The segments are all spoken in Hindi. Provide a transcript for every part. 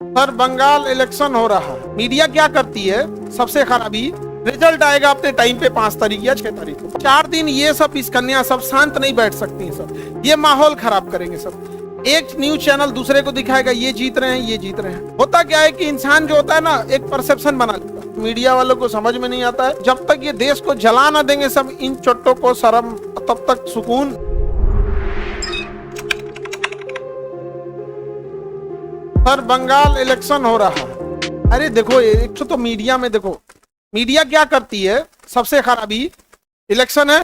सर बंगाल इलेक्शन हो रहा है, मीडिया क्या करती है सबसे खराबी, रिजल्ट आएगा अपने टाइम पे 5 तारीख या 6 तारीख को। 4 दिन ये सब इस कन्या सब शांत नहीं बैठ सकती हैं सर, ये माहौल खराब करेंगे सब। एक न्यूज चैनल दूसरे को दिखाएगा ये जीत रहे हैं ये जीत रहे हैं। होता क्या है कि इंसान जो होता है ना एक परसेप्शन बना लेता है। मीडिया वालों को समझ में नहीं आता है, जब तक ये देश को जला ना देंगे सब इन चोटों को शर्म, तब तक सुकून। सर बंगाल इलेक्शन हो रहा है, अरे देखो एक तो मीडिया में देखो, मीडिया क्या करती है सबसे खराबी, इलेक्शन है,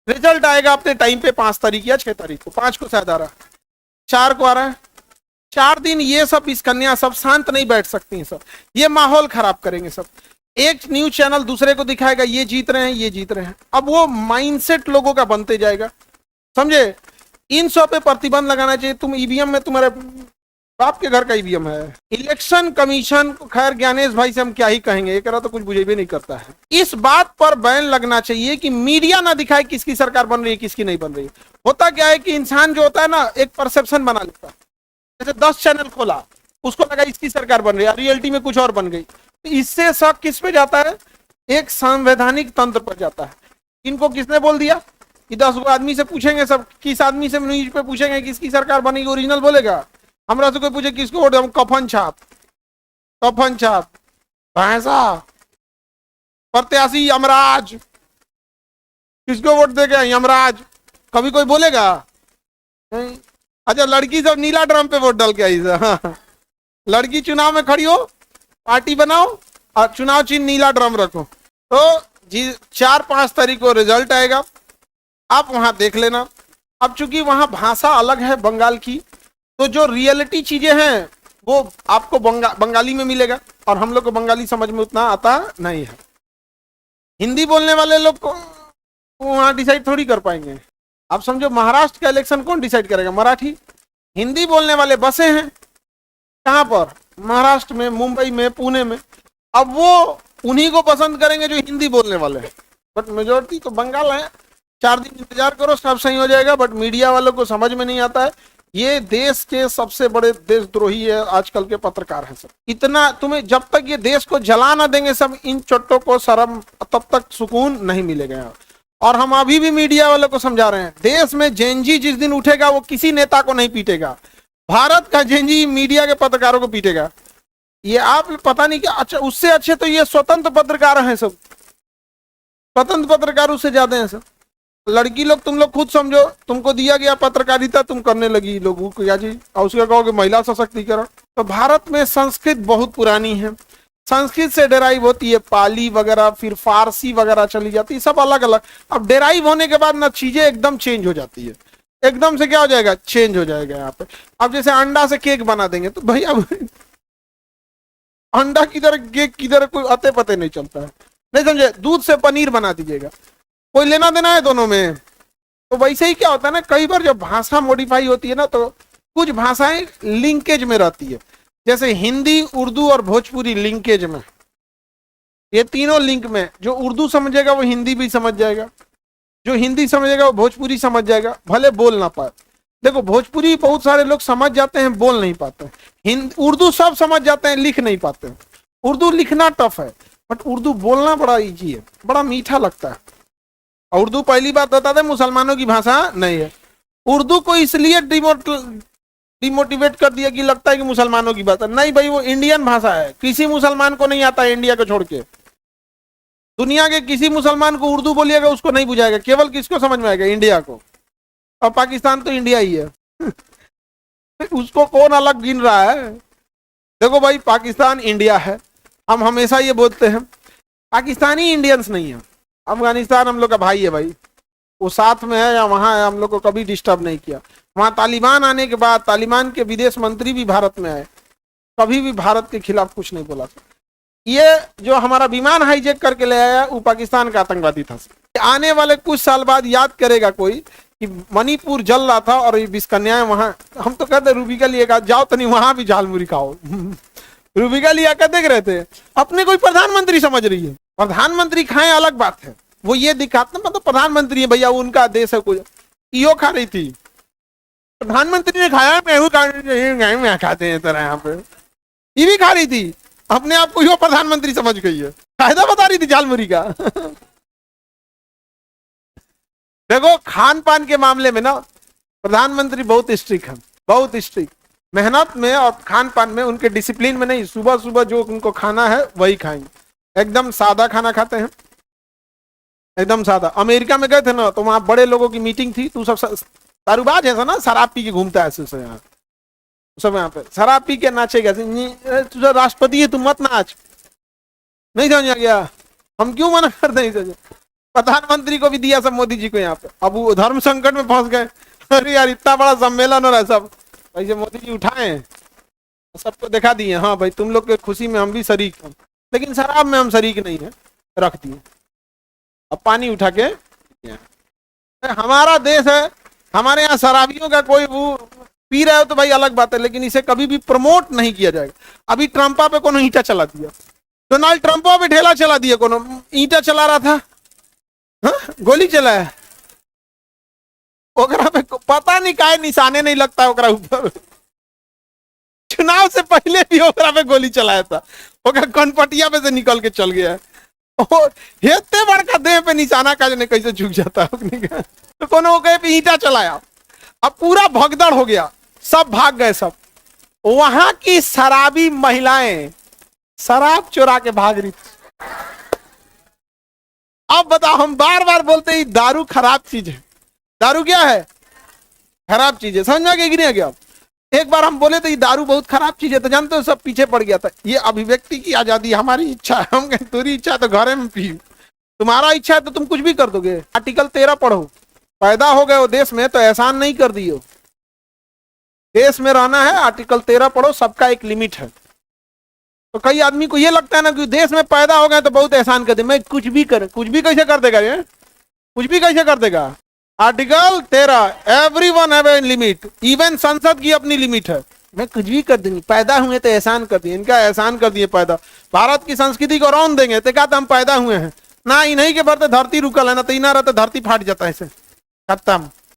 रिजल्ट आएगा अपने टाइम पे 5 तारीख या 6 तारीख को। 5 को शायद आ रहा है, 4 को आ रहा है। 4 दिन ये सब इस कन्या सब शांत नहीं बैठ सकती हैं सब, ये माहौल खराब करेंगे सब। एक न्यूज चैनल दूसरे को दिखाएगा ये जीत रहे हैं ये जीत रहे हैं। अब वो माइंडसेट लोगों का बनते जाएगा, समझे। इन सब पे प्रतिबंध लगाना चाहिए। तुम ईवीएम में तुम्हारे बाप के घर का ईवीएम है। इलेक्शन कमीशन, खैर ज्ञानेश भाई से हम क्या ही कहेंगे, ये करा तो कुछ बुझे भी नहीं करता है। इस बात पर बैन लगना चाहिए कि मीडिया ना दिखाए किसकी सरकार बन रही है किसकी नहीं बन रही है। होता क्या है कि इंसान जो होता है ना एक परसेप्शन बना लेता है। जैसे 10 चैनल खोला, उसको लगा इसकी सरकार बन रही है, रियलिटी में कुछ और बन गई। तो इससे शक किस पे जाता है, एक संवैधानिक तंत्र पर जाता है। इनको किसने बोल दिया कि 10 आदमी से पूछेंगे, सब किस आदमी से न्यूज पे पूछेंगे किसकी सरकार बनेगी, ओरिजिनल बोलेगा। हमरा से कोई पूछे किसको वोट, हम कफन छाप भैंसा प्रत्याशी यमराज, किसको वोट देगा यमराज, कभी कोई बोलेगा नहीं। अच्छा लड़की सब नीला ड्रम पे वोट डाल के आई। लड़की चुनाव में खड़ी हो, पार्टी बनाओ और चुनाव चिन्ह नीला ड्रम रखो। तो जी 4-5 तारीख को रिजल्ट आएगा, आप वहां देख लेना। अब चूंकि वहां भाषा अलग है बंगाल की, तो जो रियलिटी चीजें हैं वो आपको बंगाली में मिलेगा, और हम लोग को बंगाली समझ में उतना आता नहीं है। हिंदी बोलने वाले लोग को वहां डिसाइड थोड़ी कर पाएंगे। आप समझो महाराष्ट्र का इलेक्शन कौन डिसाइड करेगा, मराठी। हिंदी बोलने वाले बसे हैं कहां पर, महाराष्ट्र में, मुंबई में, पुणे में। अब वो उन्हीं को पसंद करेंगे जो हिंदी बोलने वाले हैं, बट मेजोरिटी तो बंगाल है। 4 दिन इंतजार करो, सब सही हो जाएगा। बट मीडिया वालों को समझ में नहीं आता है, ये देश के सबसे बड़े देशद्रोही है आजकल के पत्रकार हैं सब। इतना तुम्हें जब तक ये देश को जला ना देंगे सब इन चोटों को शर्म, तब तक सुकून नहीं मिलेगा। और हम अभी भी मीडिया वालों को समझा रहे हैं, देश में जेनजी जिस दिन उठेगा वो किसी नेता को नहीं पीटेगा, भारत का जेनजी मीडिया के पत्रकारों को पीटेगा। ये आप पता नहीं क्या, अच्छा उससे अच्छे तो ये स्वतंत्र पत्रकार हैं सब, स्वतंत्र पत्रकार उससे ज्यादा हैं सब। लड़की लोग तुम लोग खुद समझो, तुमको दिया गया पत्रकारिता, तुम करने लगी लोगों को क्या चीज, और उसका कहोगे महिला सशक्तिकरण। तो भारत में संस्कृत बहुत पुरानी है, संस्कृत से डेराइव होती है पाली वगैरह, फिर फारसी वगैरह चली जाती है, सब अलग अलग। अब डेराइव होने के बाद ना चीजें एकदम चेंज हो जाती है, एकदम से क्या हो जाएगा, चेंज हो जाएगा यहाँ पे। अब जैसे अंडा से केक बना देंगे तो भाई अब अंडा किधर केक किधर कोई अते पते नहीं चलता है, नहीं समझे। दूध से पनीर बना दीजिएगा, कोई लेना देना है दोनों में। तो वैसे ही क्या होता है ना, कई बार जब भाषा मॉडिफाई होती है ना तो कुछ भाषाएं लिंकेज में रहती है। जैसे हिंदी, उर्दू और भोजपुरी लिंकेज में, ये तीनों लिंक में, जो उर्दू समझेगा वो हिंदी भी समझ जाएगा, जो हिंदी समझेगा वो भोजपुरी समझ जाएगा, भले बोल ना पाए। देखो भोजपुरी बहुत सारे लोग समझ जाते हैं, बोल नहीं पाते। उर्दू सब समझ जाते हैं, लिख नहीं पाते। उर्दू लिखना टफ है, बट उर्दू बोलना बड़ा इजी है, बड़ा मीठा लगता है। उर्दू पहली बात बता दें मुसलमानों की भाषा नहीं है। उर्दू को इसलिए डिमोटिवेट कर दिया कि लगता है कि मुसलमानों की भाषा नहीं, भाई वो इंडियन भाषा है, किसी मुसलमान को नहीं आता है इंडिया को छोड़ के। दुनिया के किसी मुसलमान को उर्दू बोलिएगा उसको नहीं बुझाएगा, केवल किसको समझ में आएगा, इंडिया को। और पाकिस्तान तो इंडिया ही है। उसको कौन अलग गिन रहा है। देखो भाई पाकिस्तान इंडिया है, हम हमेशा ये बोलते हैं, पाकिस्तानी इंडियंस नहीं है। अफगानिस्तान हम लोग का भाई है भाई, वो साथ में है या वहां है, हम लोग को कभी डिस्टर्ब नहीं किया। वहां तालिबान आने के बाद तालिबान के विदेश मंत्री भी भारत में आए, कभी भी भारत के खिलाफ कुछ नहीं बोला था। ये जो हमारा विमान हाईजैक करके ले आया वो पाकिस्तान का आतंकवादी था। आने वाले कुछ साल बाद याद करेगा कोई कि मणिपुर जल रहा था और ये 20 कन्याएं वहां, हम तो कहते रूबी का लिए जाओ तो नहीं, वहां भी झालमुरी खाओ। रूबी का लिया कर देख रहे थे, अपने कोई प्रधानमंत्री समझ रही है। प्रधानमंत्री खाएं अलग बात है, वो ये दिखाते मतलब प्रधानमंत्री है भैया, उनका देश है। कोई ईओ खा रही थी, प्रधानमंत्री ने खाया, मैं खाते हैं तरह यहाँ पे। ये भी खा रही थी, अपने आप को ही वो प्रधानमंत्री समझ गई है, फायदा बता रही थी झालमुरी का। देखो खान पान के मामले में ना प्रधानमंत्री बहुत स्ट्रिक्ट है, बहुत स्ट्रिक्ट, मेहनत में और खान पान में, उनके डिसिप्लिन में नहीं। सुबह सुबह जो उनको खाना है वही खाएंगे, एकदम सादा खाना खाते हैं, एकदम सादा। अमेरिका में गए थे ना तो वहां बड़े लोगों की मीटिंग थी, तू सब दारूबाज है ना, शराब पी के घूमता है ऐसे यहाँ, सब यहाँ पे शराब पी के नाचेगा, तुझा राष्ट्रपति है, तुम मत नाच, नहीं समझ आ गया, हम क्यों मना कर दें। प्रधानमंत्री को भी दिया सब मोदी जी को यहाँ पे, अब वो धर्म संकट में फंस गए। अरे यार इतना बड़ा सम्मेलन हो रहा है, सब भाई मोदी जी उठाए, सबको दिखा दिए, हाँ भाई तुम लोग के खुशी में हम भी शरीक हैं, लेकिन शराब में हम शरीक नहीं है, रख दिए। अब पानी उठा के, हमारा देश है, हमारे यहाँ शराबियों का कोई वो पी रहे हो तो भाई अलग बात है, लेकिन इसे कभी भी प्रमोट नहीं किया जाएगा। अभी ट्रंपा पे कोनो ईंटा चला दिया, डोनाल्ड ट्रंपा पे ढेला चला दिया, कोनो ईंटा चला रहा था, हाँ? गोली चला है, ओकरा पे पता नहीं काहे निशाने नहीं लगता ओकरा ऊपर। चुनाव से पहले भी ओकरा पे गोली चलाया था, ओकरा कनपटिया पे से निकल के चल गया है। हेते बड़का देह पे निशाना का जने कैसे झुक जाता है, तो कोनो पे ईंटा चलाया, अब पूरा भगदड़ हो गया, सब भाग गए सब। वहां की शराबी महिलाएं शराब चुरा के भाग रही थी। अब बताओ, हम बार बार बोलते हैं दारू खराब चीज है, दारू क्या है, खराब चीज है, समझ में आ गया कि नहीं आ गया। एक बार हम बोले तो ये दारू बहुत खराब चीज है, तो जानते हो सब पीछे पड़ गया था। ये अभिव्यक्ति की आजादी, हमारी इच्छा है, हम कहें तेरी इच्छा है तो घरे में पी, तुम्हारा इच्छा है तो तुम कुछ भी कर दोगे। आर्टिकल 13 पढ़ो, पैदा हो गए हो देश में तो एहसान नहीं कर दियो, देश में रहना है, आर्टिकल 13 पढ़ो, सबका एक लिमिट है। तो कई आदमी को ये लगता है ना कि देश में पैदा हो गए तो बहुत एहसान कर दे, मैं कुछ भी कर, कुछ भी कैसे कर देगा ये, कुछ भी कैसे कर देगा। Article 13, everyone have a limit, even संसद की अपनी लिमिट है, मैं कुछ भी कर दूंगी, पैदा हुए तो एहसान कर दिए, इनका एहसान कर दिए पैदा। भारत की संस्कृति को रौन देंगे तो क्या हम पैदा हुए हैं ना, इन्हीं के बढ़ते धरती रुकल है ना, तो इना रहते धरती फाट जाता है, ऐसे खत्म।